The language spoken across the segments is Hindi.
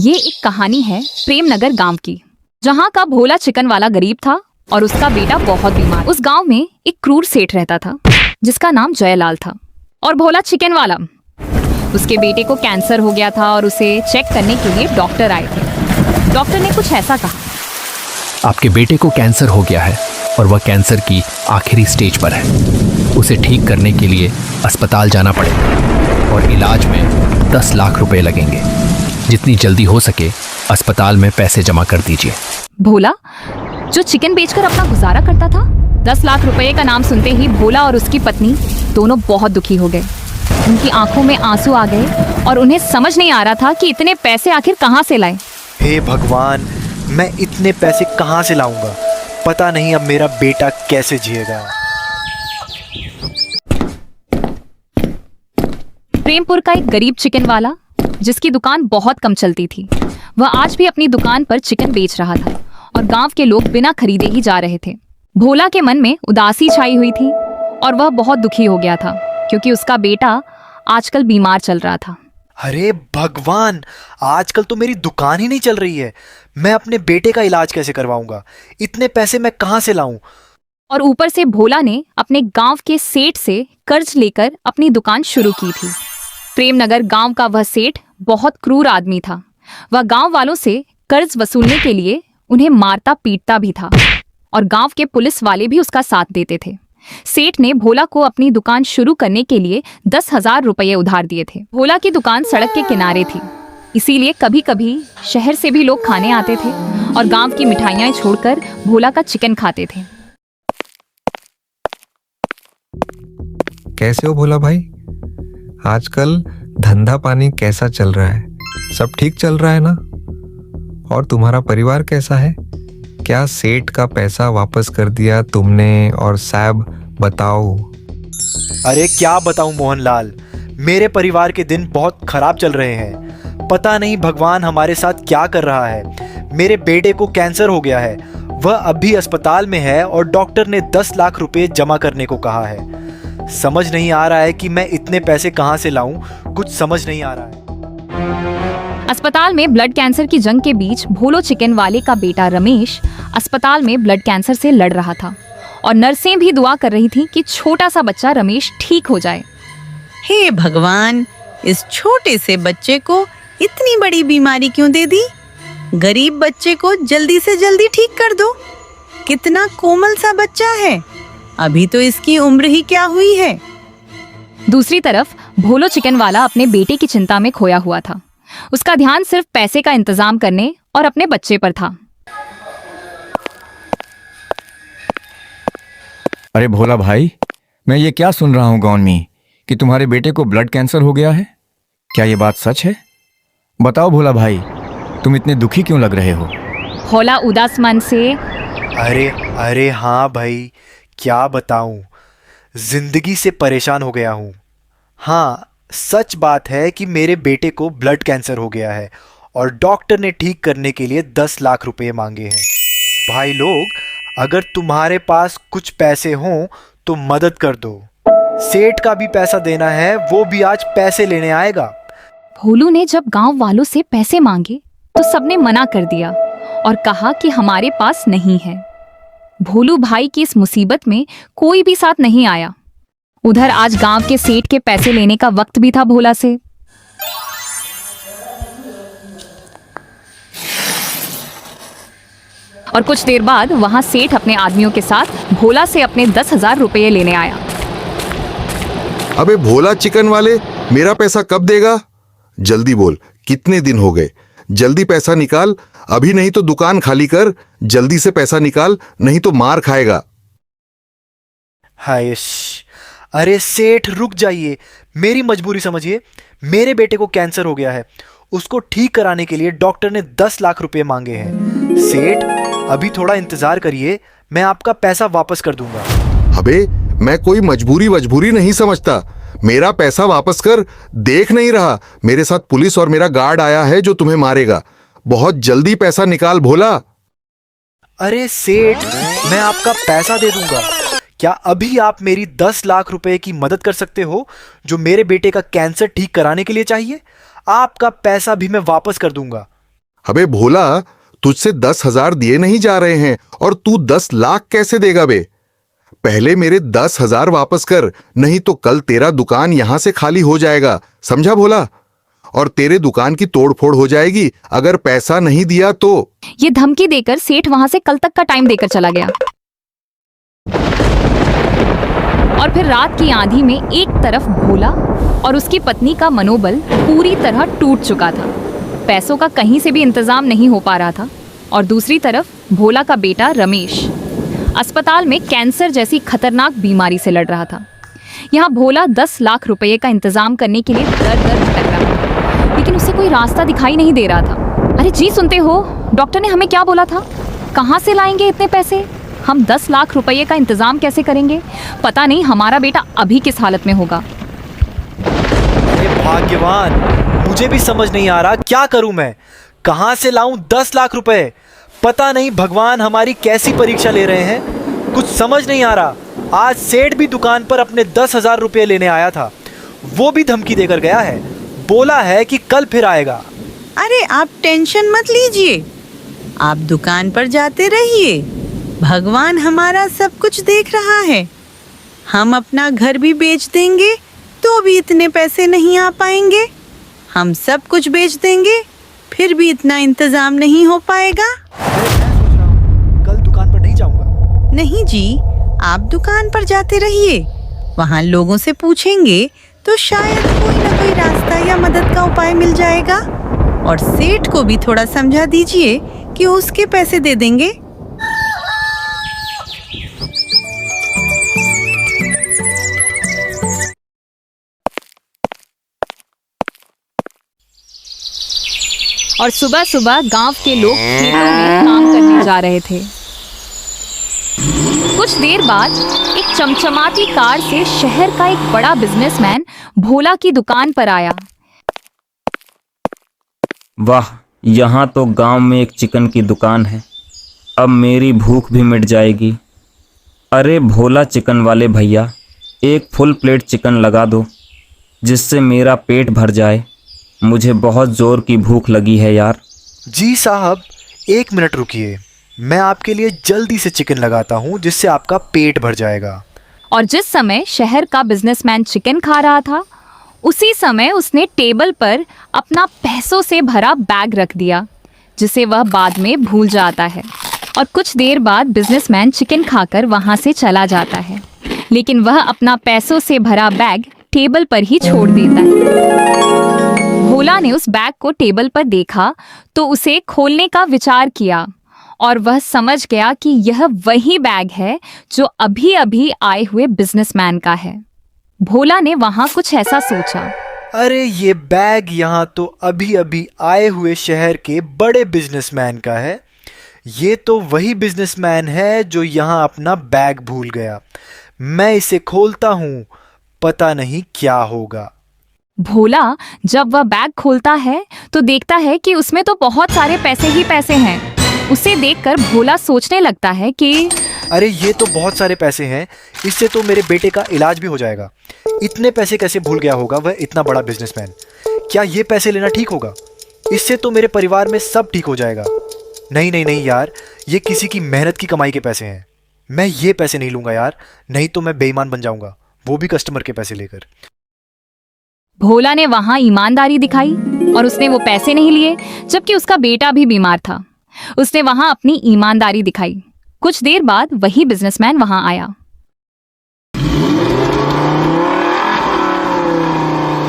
ये एक कहानी है प्रेमनगर गांव की, जहां का भोला चिकन वाला गरीब था और उसका बेटा बहुत बीमार। उस गांव में एक क्रूर सेठ रहता था जिसका नाम जयलाल था। और भोला चिकन वाला, उसके बेटे को कैंसर हो गया था और उसे चेक करने के लिए डॉक्टर आए थे। डॉक्टर ने कुछ ऐसा कहा, आपके बेटे को कैंसर हो गया है और वह कैंसर की आखिरी स्टेज पर है। उसे ठीक करने के लिए अस्पताल जाना पड़ेगा और इलाज में 10 लाख रुपए लगेंगे। जितनी जल्दी हो सके अस्पताल में पैसे जमा कर दीजिए। भोला, जो चिकन बेचकर अपना गुजारा करता था, 10 लाख रुपए का नाम सुनते ही भोला और उसकी पत्नी दोनों बहुत दुखी हो गए। उनकी आंखों में आंसू आ गए और उन्हें समझ नहीं आ रहा था कि इतने पैसे आखिर कहाँ से लाएं। हे भगवान, मैं इतने पैसे कहाँ से लाऊंगा? पता नहीं अब मेरा बेटा कैसे जिएगा। प्रेमपुर का एक गरीब चिकन वाला, जिसकी दुकान बहुत कम चलती थी, वह आज भी अपनी दुकान पर चिकन बेच रहा था और गांव के लोग बिना खरीदे ही जा रहे थे। भोला के मन में उदासी छाई हुई थी और वह बहुत दुखी हो गया था क्योंकि उसका बेटा आजकल बीमार चल रहा था। अरे भगवान, आजकल तो मेरी दुकान ही नहीं चल रही है। मैं अपने बेटे का इलाज कैसे करवाऊंगा? इतने पैसे मैं कहाँ से लाऊं? और ऊपर से भोला ने अपने गांव के सेठ से कर्ज लेकर अपनी दुकान शुरू की थी। प्रेमनगर गांव का वह सेठ बहुत क्रूर आदमी था। वह गांव वालों से कर्ज वसूलने के लिए उन्हें मारता पीटता भी था और गांव के पुलिस वाले भी उसका साथ देते थे। सेठ ने भोला को अपनी दुकान शुरू करने के लिए 10,000 रुपये उधार दिए थे। भोला की दुकान सड़क के किनारे थी, इसीलिए कभी कभी शहर से भी लोग खाने आते थे और गांव की मिठाइयां छोड़कर भोला का चिकन खाते थे। कैसे हो भोला भाई? आजकल धंधा पानी कैसा चल रहा है? सब ठीक चल रहा है ना? और तुम्हारा परिवार कैसा है? क्या सेठ का पैसा वापस कर दिया तुमने? और साहब बताओ। अरे क्या बताऊं मोहनलाल, मेरे परिवार के दिन बहुत खराब चल रहे हैं। पता नहीं भगवान हमारे साथ क्या कर रहा है। मेरे बेटे को कैंसर हो गया है, वह अभी अस्पताल में है और डॉक्टर ने 10 लाख रुपए जमा करने को कहा है। समझ नहीं आ रहा है कि मैं इतने पैसे कहां से लाऊं, कुछ समझ नहीं आ रहा है। अस्पताल में ब्लड कैंसर की जंग के बीच भोलो चिकन वाले का बेटा रमेश अस्पताल में ब्लड कैंसर से लड़ रहा था और नर्सें भी दुआ कर रही थीं कि छोटा सा बच्चा रमेश ठीक हो जाए। हे भगवान, इस छोटे से बच्चे को इतनी बड़ी बीमारी क्यों दे दी? गरीब बच्चे को जल्दी से जल्दी ठीक कर दो। कितना कोमल सा बच्चा है, अभी तो इसकी उम्र ही क्या हुई है। दूसरी तरफ भोलो चिकन वाला अपने बेटे की चिंता में खोया हुआ था। उसका ध्यान सिर्फ पैसे का इंतजाम करने और अपने बच्चे पर था। अरे भोला भाई, मैं ये क्या सुन रहा हूँ गाँव में कि तुम्हारे बेटे को ब्लड कैंसर हो गया है? क्या ये बात सच है? बताओ भोला भाई, तुम इतने दुखी क्यों लग रहे हो? भोला उदास मन से, अरे हाँ भाई, क्या बताऊं, जिंदगी से परेशान हो गया हूँ। हाँ, सच बात है कि मेरे बेटे को ब्लड कैंसर हो गया है और डॉक्टर ने ठीक करने के लिए 10 लाख रुपए मांगे हैं। भाई लोग, अगर तुम्हारे पास कुछ पैसे हों तो मदद कर दो। सेठ का भी पैसा देना है, वो भी आज पैसे लेने आएगा। भोलू ने जब गांव वालों से पैसे मांगे तो सबने मना कर दिया और कहा कि हमारे पास नहीं है। भोलू भाई की इस मुसीबत में कोई भी साथ नहीं आया। उधर आज गांव के सेठ के पैसे लेने का वक्त भी था भोला से। और कुछ देर बाद वहां सेठ अपने आदमियों के साथ भोला से अपने 10,000 रुपये लेने आया। अबे भोला चिकन वाले, मेरा पैसा कब देगा? जल्दी बोल, कितने दिन हो गए? जल्दी पैसा निकाल, अभी नहीं तो दुकान खाली कर। जल्दी से पैसा निकाल, नहीं तो मार खाएगा। हाय, अरे सेठ रुक जाइए, मेरी मजबूरी समझिए। मेरे बेटे को कैंसर हो गया है, उसको ठीक कराने के लिए डॉक्टर ने 10 लाख रुपए मांगे हैं। सेठ, अभी थोड़ा इंतजार करिए, मैं आपका पैसा वापस कर दूंगा। अबे मैं कोई मजबूरी नहीं समझता। मेरा पैसा वापस कर। देख नहीं रहा, मेरे साथ पुलिस और मेरा गार्ड आया है जो तुम्हें मारेगा। बहुत जल्दी पैसा निकाल भोला। अरे सेठ, मैं आपका पैसा दे दूंगा। क्या अभी आप मेरी 10 लाख रुपए की मदद कर सकते हो जो मेरे बेटे का कैंसर ठीक कराने के लिए चाहिए? आपका पैसा भी मैं वापस कर दूंगा। अबे भोला, तुझसे 10,000 दिए नहीं जा रहे हैं और तू 10 लाख कैसे देगा बे? पहले मेरे 10,000 वापस कर, नहीं तो कल तेरा दुकान यहां से खाली हो जाएगा, समझा भोला? और तेरे दुकान की तोड़फोड़ हो जाएगी अगर पैसा नहीं दिया तो। ये धमकी देकर सेठ वहां से कल तक का टाइम देकर चला गया। और फिर रात की आंधी में एक तरफ भोला और उसकी पत्नी का मनोबल पूरी तरह टूट चुका था, पैसों का कहीं से भी इंतजाम नहीं हो पा रहा था, और दूसरी तरफ भोला का बेटा रमेश अस्पताल में कैंसर जैसी खतरनाक बीमारी से लड़ रहा था। यहाँ भोला 10 लाख रुपए का इंतजाम करने के लिए दर दर भटक रहा था, लेकिन उसे कोई रास्ता दिखाई नहीं दे रहा था। अरे जी, सुनते हो, डॉक्टर ने हमें क्या बोला था? कहाँ से लाएंगे इतने पैसे? हम 10 लाख रुपए का इंतजाम कैसे करेंगे? पता नहीं हमारा बेटा अभी किस हालत में होगा। अरे भाग्यवान, मुझे भी समझ नहीं आ रहा क्या करूं मैं, कहां से लाऊं 10 लाख रुपए? पता नहीं भगवान हमारी कैसी परीक्षा ले रहे हैं, कुछ समझ नहीं आ रहा। आज सेठ भी दुकान पर अपने 10,000 रुपये लेने आया था, वो भी धमकी देकर गया है, बोला है कि कल फिर आएगा। अरे आप टेंशन मत लीजिए, आप दुकान पर जाते रहिए, भगवान हमारा सब कुछ देख रहा है। हम अपना घर भी बेच देंगे तो भी इतने पैसे नहीं आ पाएंगे, हम सब कुछ बेच देंगे फिर भी इतना इंतजाम नहीं हो पाएगा। मैं सोच रहा हूँ कल दुकान पर नहीं जाऊंगा। नहीं जी, आप दुकान पर जाते रहिए, वहाँ लोगों से पूछेंगे तो शायद कोई ना कोई रास्ता या मदद का उपाय मिल जाएगा। और सेठ को भी थोड़ा समझा दीजिए कि उसके पैसे दे देंगे। और सुबह सुबह गांव के लोग खेतों में काम करने जा रहे थे। कुछ देर बाद एक चमचमाती कार से शहर का एक बड़ा बिजनेसमैन भोला की दुकान पर आया। वाह, यहाँ तो गांव में एक चिकन की दुकान है, अब मेरी भूख भी मिट जाएगी। अरे भोला चिकन वाले भैया, एक फुल प्लेट चिकन लगा दो जिससे मेरा पेट भर जाए, मुझे बहुत जोर की भूख लगी है यार। जी साहब, 1 मिनट रुकिए, मैं आपके लिए जल्दी से चिकन लगाता हूँ जिससे आपका पेट भर जाएगा। और जिस समय शहर का बिजनेसमैन चिकन खा रहा था, उसी समय उसने टेबल पर अपना पैसों से भरा बैग रख दिया, जिसे वह बाद में भूल जाता है। और कुछ देर बाद बिजनेसमैन चिकन खाकर वहां से चला जाता है, लेकिन वह अपना पैसों से भरा बैग टेबल पर ही छोड़ देता है। भोला ने उस बैग को टेबल पर देखा तो उसे खोलने का विचार किया, और वह समझ गया कि यह वही बैग है जो अभी अभी आए हुए बिजनेसमैन का है। भोला ने वहां कुछ ऐसा सोचा, अरे ये बैग यहाँ तो अभी अभी आए हुए शहर के बड़े बिजनेसमैन का है, ये तो वही बिजनेसमैन है जो यहाँ अपना बैग भूल गया। मैं इसे खोलता हूँ, पता नहीं क्या होगा। भोला जब वह बैग खोलता है तो देखता है कि उसमें तो बहुत सारे पैसे ही पैसे हैं। उसे देखकर भोला सोचने लगता है कि अरे ये तो बहुत सारे पैसे हैं, इससे तो मेरे बेटे का इलाज भी हो जाएगा। इतने पैसे कैसे भूल गया होगा वह इतना बड़ा बिजनेसमैन? क्या ये पैसे लेना ठीक होगा? इससे तो मेरे परिवार में सब ठीक हो जाएगा। नहीं नहीं नहीं यार, ये किसी की मेहनत की कमाई के पैसे हैं, मैं ये पैसे नहीं लूँगा यार, नहीं तो मैं बेईमान बन जाऊँगा, वो भी कस्टमर के पैसे लेकर। भोला ने वहां ईमानदारी दिखाई और उसने वो पैसे नहीं लिए, जबकि उसका बेटा भी बीमार था। उसने वहां अपनी ईमानदारी दिखाई। कुछ देर बाद वही बिजनेसमैन वहां आया।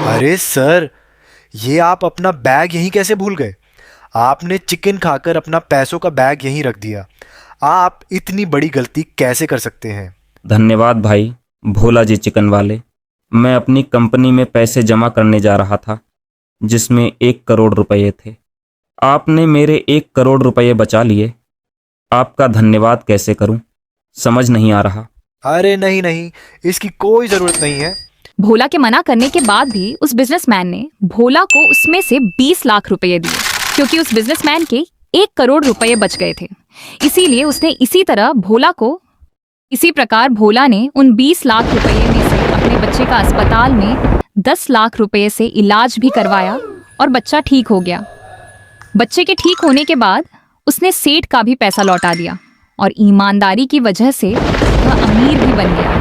अरे सर, ये आप अपना बैग यहीं कैसे भूल गए? आपने चिकन खाकर अपना पैसों का बैग यहीं रख दिया, आप इतनी बड़ी गलती कैसे कर सकते हैं? धन्यवाद भाई भोला जी चिकन वाले। मैं अपनी कंपनी में पैसे जमा करने जा रहा था जिसमें 1 करोड़ रुपए थे। आपने मेरे 1 करोड़ रुपए बचा लिए। आपका धन्यवाद कैसे करूं, समझ नहीं आ रहा। अरे नहीं नहीं, इसकी कोई ज़रूरत नहीं है। भोला के मना करने के बाद भी उस बिजनेसमैन ने भोला को उसमें से 20 लाख रुपए दिए, क्योंकि उस बिजनेसमैन के 1 करोड़ रुपए बच गए थे। इसीलिए उसने इसी प्रकार भोला ने उन 20 लाख रुपए में से अपने बच्चे का अस्पताल में 10 लाख रुपए से इलाज भी करवाया और बच्चा ठीक हो गया। बच्चे के ठीक होने के बाद उसने सेठ का भी पैसा लौटा दिया और ईमानदारी की वजह से वह अमीर भी बन गया।